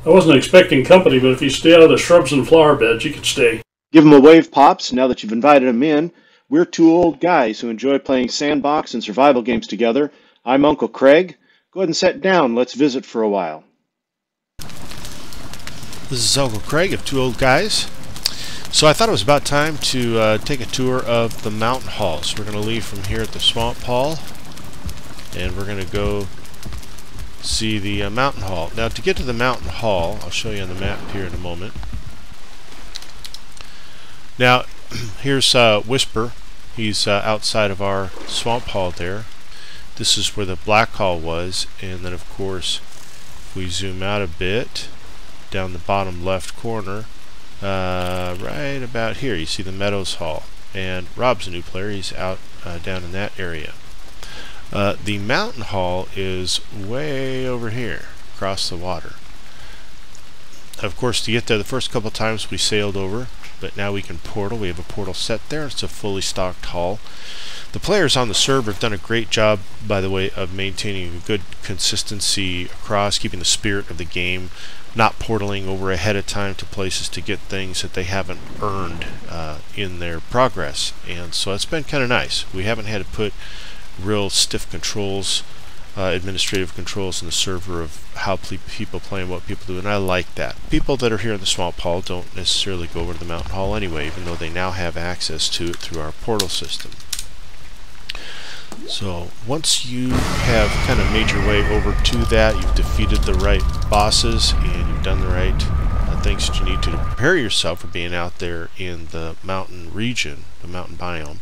I wasn't expecting company, but if you stay out of the shrubs and flower beds, you can stay. Give them a wave, Pops, now that you've invited them in. We're two old guys who enjoy playing sandbox and survival games together. I'm Uncle Craig. Go ahead and sit down. Let's visit for a while. This is Uncle Craig of Two Old Guys. So I thought it was about time to take a tour of the mountain hall. So we're going to leave from here at the swamp hall, and we're going to go see the mountain hall. Now, to get to the mountain hall, I'll show you on the map here in a moment. Now, here's Whisper. He's outside of our swamp hall there. This is where the black hall was, and then of course, if we zoom out a bit, down the bottom left corner, right about here, you see the Meadows Hall. And Rob's a new player. He's out down in that area. The Mountain Hall is way over here, across the water. Of course, to get there, the first couple times we sailed over, but now we can portal. We have a portal set there. It's a fully stocked hall. The players on the server have done a great job, by the way, of maintaining a good consistency across, keeping the spirit of the game, not portaling over ahead of time to places to get things that they haven't earned in their progress. And so it's been kind of nice. We haven't had to put real stiff controls, administrative controls in the server of how people play and what people do, and I like that. People that are here in the swamp hall don't necessarily go over to the mountain hall anyway, even though they now have access to it through our portal system. So once you have kind of made your way over to that, you've defeated the right bosses and you've done the right things that you need to prepare yourself for being out there in the mountain region, the mountain biome.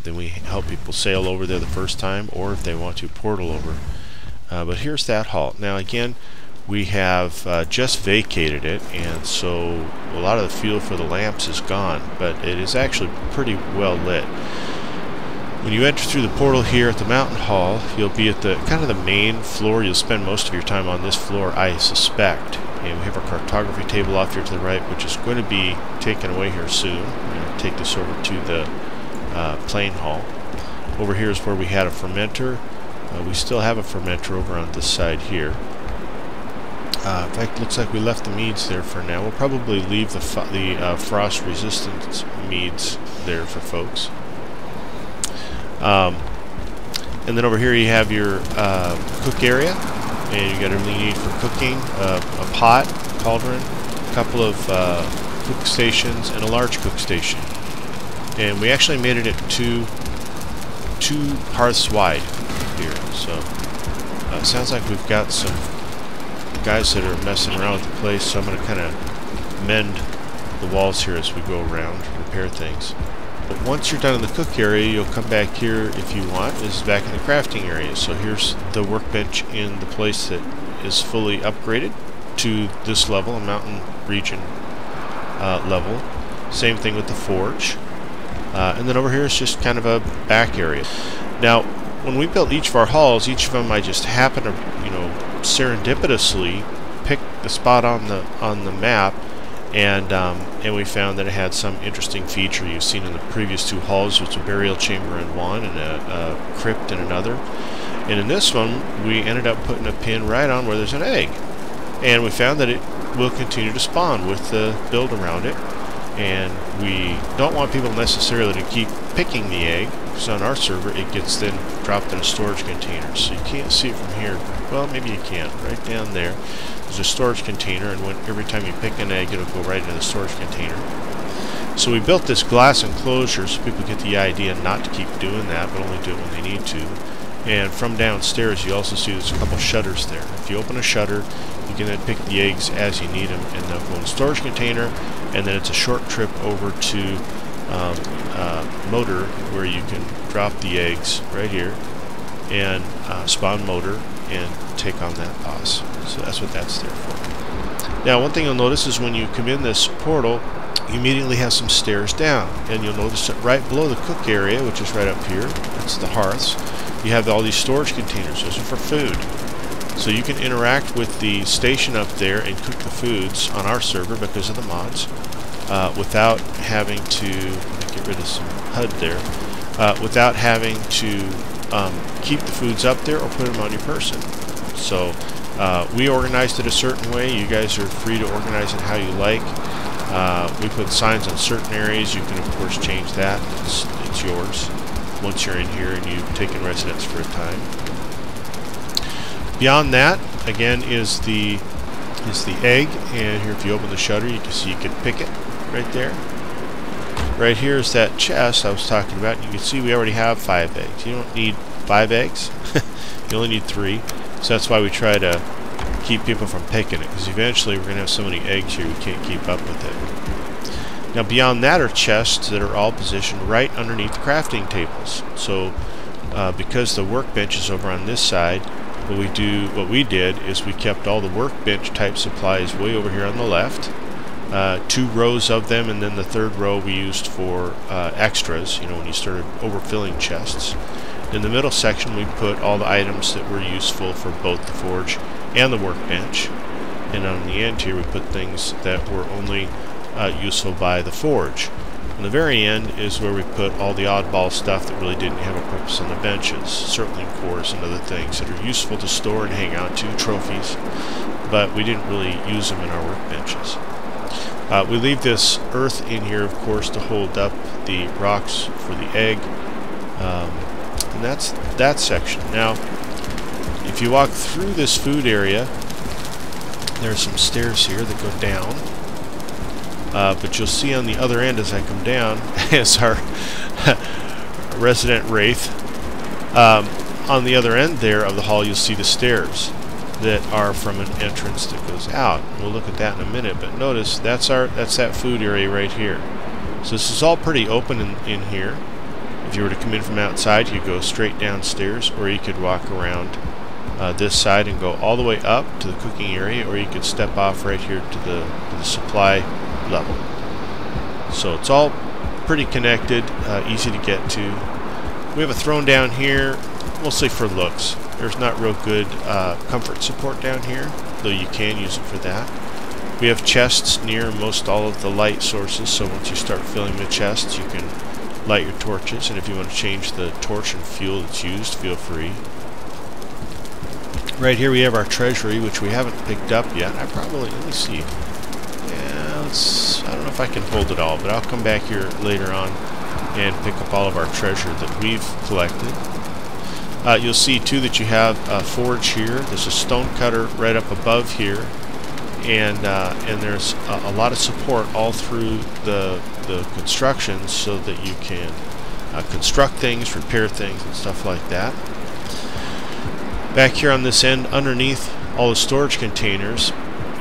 Then we help people sail over there the first time, or if they want to, portal over. But here's that hall. Now again, we have just vacated it, and so a lot of the fuel for the lamps is gone, but it is actually pretty well lit. When you enter through the portal here at the mountain hall, you'll be at the kind of the main floor. You'll spend most of your time on this floor, I suspect. And we have our cartography table off here to the right, which is going to be taken away here soon. We're going to take this over to the plane hall. Over here is where we had a fermenter. We still have a fermenter over on this side here. In fact, it looks like we left the meads there for now. We'll probably leave the frost resistance meads there for folks. And then over here you have your cook area, and you got everything you need for cooking: a pot, cauldron, a couple of cook stations, and a large cook station. And we actually made it at two hearths wide here. So it sounds like we've got some guys that are messing around with the place. So I'm going to kind of mend the walls here as we go around, repair things. But once you're done in the cook area, you'll come back here if you want. This is back in the crafting area. So here's the workbench in the place that is fully upgraded to this level, a mountain region level. Same thing with the forge. And then over here is just kind of a back area. Now, when we built each of our halls, each of them I just happened to, serendipitously pick the spot on the map. And we found that it had some interesting feature you've seen in the previous two halls, which was a burial chamber in one and a crypt in another. And in this one, we ended up putting a pin right on where there's an egg. And we found that it will continue to spawn with the build around it. And we don't want people necessarily to keep picking the egg, because on our server it gets then dropped in a storage container. So you can't see it from here. Well, maybe you can. Right down there. There's a storage container, and every time you pick an egg, it'll go right into the storage container. So we built this glass enclosure so people get the idea not to keep doing that, but only do it when they need to. And from downstairs, you also see there's a couple shutters there. If you open a shutter, you can then pick the eggs as you need them, and they'll go in the storage container. And then it's a short trip over to Motor, where you can drop the eggs right here and spawn Motor and take on that boss. So that's what that's there for. Now, one thing you'll notice is when you come in this portal, you immediately have some stairs down, and you'll notice that right below the cook area, which is right up here, that's the hearths, you have all these storage containers. Those are for food. So you can interact with the station up there and cook the foods on our server because of the mods without having to get rid of some HUD there, without having to keep the foods up there or put them on your person. So We organized it a certain way. You guys are free to organize it how you like. We put signs on certain areas. You can, of course, change that. It's yours once you're in here and you've taken residence for a time. Beyond that, again, is the egg. And here, if you open the shutter, you can see you can pick it right there. Right here is that chest I was talking about. You can see we already have 5 eggs. You don't need 5 eggs. You only need 3. So that's why we try to keep people from picking it, because eventually we're going to have so many eggs here we can't keep up with it. Now beyond that are chests that are all positioned right underneath the crafting tables. So because the workbench is over on this side, what we did is we kept all the workbench type supplies way over here on the left. 2 rows of them, and then the 3rd row we used for extras, you know, when you started overfilling chests. In the middle section we put all the items that were useful for both the forge and the workbench. And on the end here we put things that were only useful by the forge. On the very end is where we put all the oddball stuff that really didn't have a purpose on the benches. Certainly cores and other things that are useful to store and hang on to, trophies, but we didn't really use them in our workbenches. We leave this earth in here, of course, to hold up the rocks for the egg. And that's that section. Now, if you walk through this food area, there are some stairs here that go down. But you'll see on the other end as I come down, as our resident wraith, on the other end there of the hall you'll see the stairs that are from an entrance that goes out. We'll look at that in a minute, but notice that's that food area right here. So this is all pretty open in here. If you were to come in from outside, you could go straight downstairs, or you could walk around this side and go all the way up to the cooking area, or you could step off right here to the supply level. So it's all pretty connected, easy to get to. We have a throne down here, mostly for looks. There's not real good comfort support down here, though you can use it for that. We have chests near most all of the light sources, so once you start filling the chests, you can light your torches, and if you want to change the torch and fuel that's used, feel free. Right here we have our treasury, which we haven't picked up yet. Let me see. Yeah, I don't know if I can hold it all, but I'll come back here later on and pick up all of our treasure that we've collected. You'll see too that you have a forge here. There's a stone cutter right up above here, and there's a lot of support all through the construction so that you can construct things, repair things, and stuff like that. Back here on this end, underneath all the storage containers,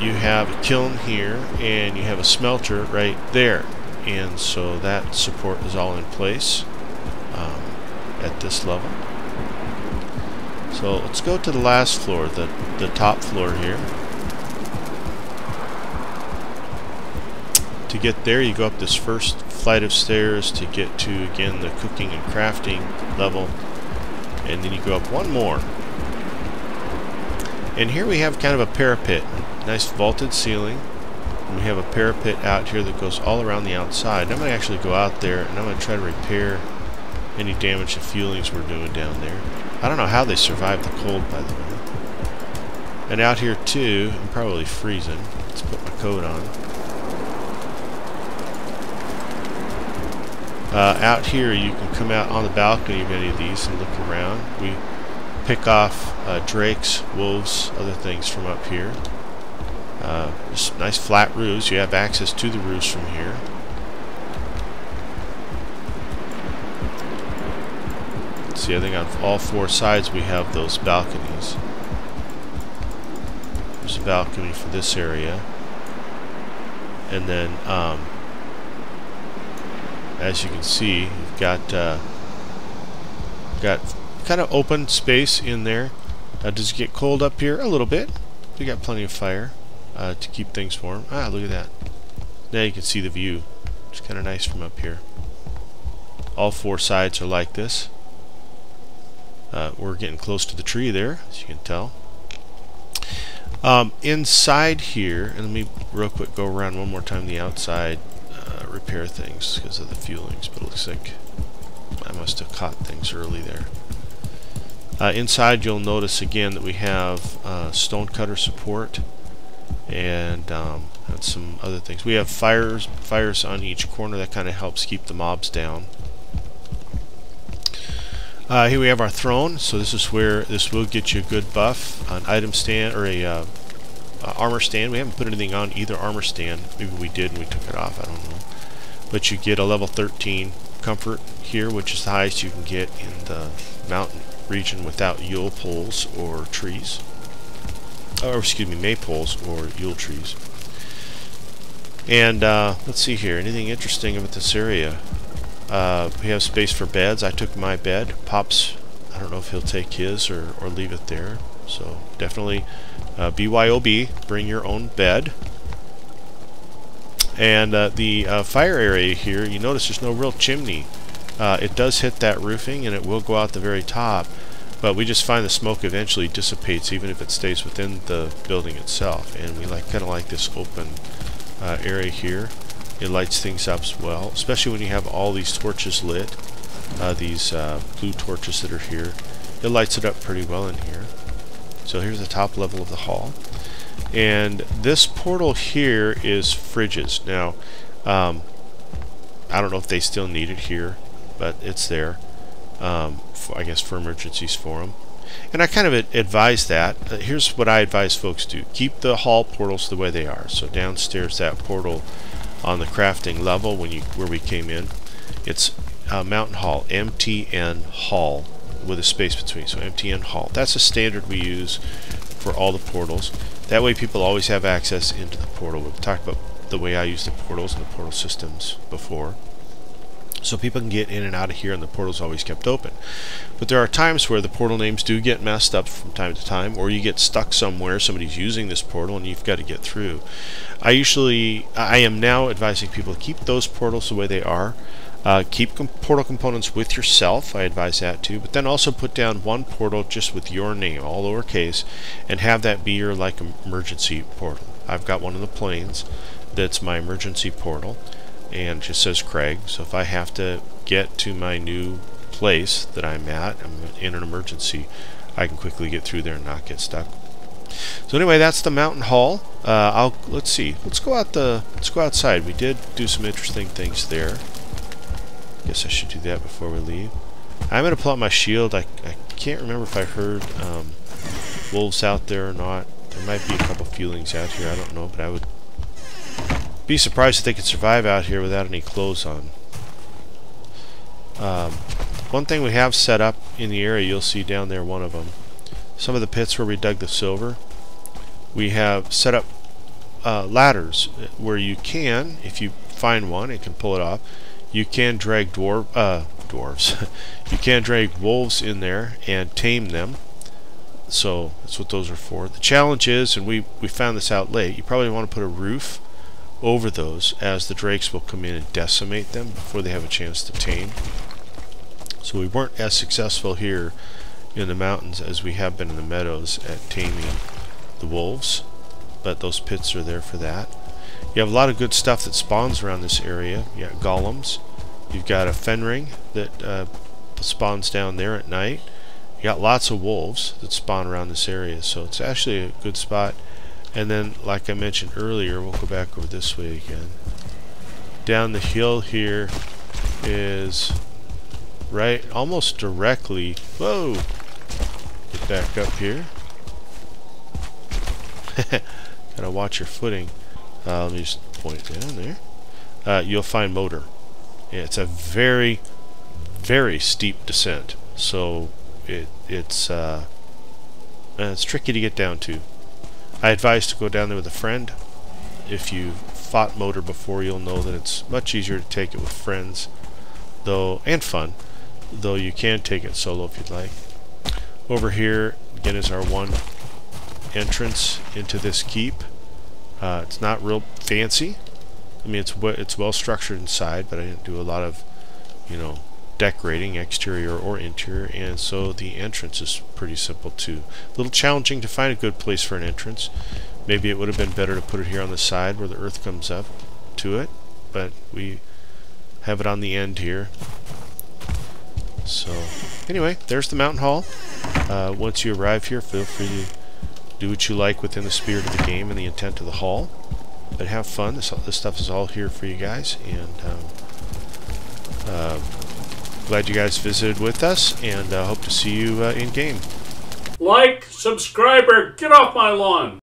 you have a kiln here, and you have a smelter right there, and so that support is all in place at this level. So let's go to the last floor, the top floor here. To get there, you go up this first flight of stairs to get to, again, the cooking and crafting level, and then you go up one more. And here we have kind of a parapet, nice vaulted ceiling, and we have a parapet out here that goes all around the outside. And I'm going to actually go out there and I'm going to try to repair any damage the fuelings were doing down there. I don't know how they survived the cold, by the way. And out here too, I'm probably freezing. Let's put my coat on. Out here you can come out on the balcony of any of these and look around. We pick off drakes, wolves, other things from up here. Just nice flat roofs. You have access to the roofs from here. See, I think on all 4 sides we have those balconies. There's a balcony for this area. And then as you can see, you've got kind of open space in there. Does it get cold up here? A little bit. We got plenty of fire to keep things warm. Ah, look at that. Now you can see the view. It's kind of nice from up here. All 4 sides are like this. We're getting close to the tree there, as you can tell. Inside here, and let me real quick go around one more time the outside, repair things because of the fuelings, but it looks like I must have caught things early there. Inside you'll notice again that we have stonecutter support and some other things. We have fires on each corner that kind of helps keep the mobs down. Here we have our throne, so this is where this will get you a good buff, an item stand or a armor stand. We haven't put anything on either armor stand. Maybe we did and we took it off, I don't know. But you get a level 13 comfort here, which is the highest you can get in the mountain region without yule poles or trees. Or excuse me, maypoles or yule trees. And let's see here, anything interesting about this area? We have space for beds. I took my bed. Pop's, I don't know if he'll take his or leave it there. So definitely BYOB, bring your own bed. And the fire area here, you notice there's no real chimney. It does hit that roofing and it will go out the very top, but we just find the smoke eventually dissipates even if it stays within the building itself. And we kind of like this open area here. It lights things up as well, especially when you have all these torches lit, these blue torches that are here. It lights it up pretty well in here. So here's the top level of the hall. And this portal here is fridges. Now, I don't know if they still need it here, but it's there, I guess for emergencies for them. And I kind of advise that. Here's what I advise folks do. Keep the hall portals the way they are. So downstairs, that portal on the crafting level where we came in, it's Mountain Hall, MTN Hall, with a space between. So MTN Hall. That's a standard we use for all the portals. That way people always have access into the portal. We've talked about the way I use the portals and the portal systems before. So people can get in and out of here and the portal's always kept open. But there are times where the portal names do get messed up from time to time, or you get stuck somewhere, somebody's using this portal and you've got to get through. I am now advising people to keep those portals the way they are. Keep portal components with yourself, I advise that too, but then also put down one portal just with your name, all lowercase, and have that be your emergency portal. I've got one in the plains that's my emergency portal, and it just says Craig, so if I have to get to my new place that I'm at, I'm in an emergency, I can quickly get through there and not get stuck. So anyway, that's the mountain hall. Let's see. Let's go outside. We did do some interesting things there. Guess I should do that before we leave. I'm going to pull out my shield. I can't remember if I heard wolves out there or not. There might be a couple feelings out here. I don't know, but I would be surprised if they could survive out here without any clothes on. One thing we have set up in the area, you'll see down there one of them. Some of the pits where we dug the silver, we have set up ladders where you can, if you find one and can pull it off, you can drag dwarves. You can drag wolves in there and tame them. So that's what those are for. The challenge is, and we found this out late, you probably want to put a roof over those, as the drakes will come in and decimate them before they have a chance to tame. So we weren't as successful here in the mountains as we have been in the meadows at taming the wolves, but those pits are there for that. You have a lot of good stuff that spawns around this area. You got golems. You've got a fenring that spawns down there at night. You got lots of wolves that spawn around this area, so it's actually a good spot. And then, like I mentioned earlier, we'll go back over this way again. Down the hill here is right, almost directly. Whoa! Get back up here. Gotta watch your footing. Let me just point down there. You'll find motor. It's a very, very steep descent, so it's tricky to get down to. I advise to go down there with a friend. If you've fought motor before, you'll know that it's much easier to take it with friends, and fun. Though you can take it solo if you'd like. Over here again is our one entrance into this keep. It's not real fancy. I mean, it's well structured inside, but I didn't do a lot of, decorating, exterior or interior, and so the entrance is pretty simple too. A little challenging to find a good place for an entrance. Maybe it would have been better to put it here on the side where the earth comes up to it, but we have it on the end here. So anyway, there's the mountain hall. Once you arrive here, feel free to do what you like within the spirit of the game and the intent of the hall. But have fun. This stuff is all here for you guys, and glad you guys visited with us, and hope to see you in game. Like, subscriber, get off my lawn.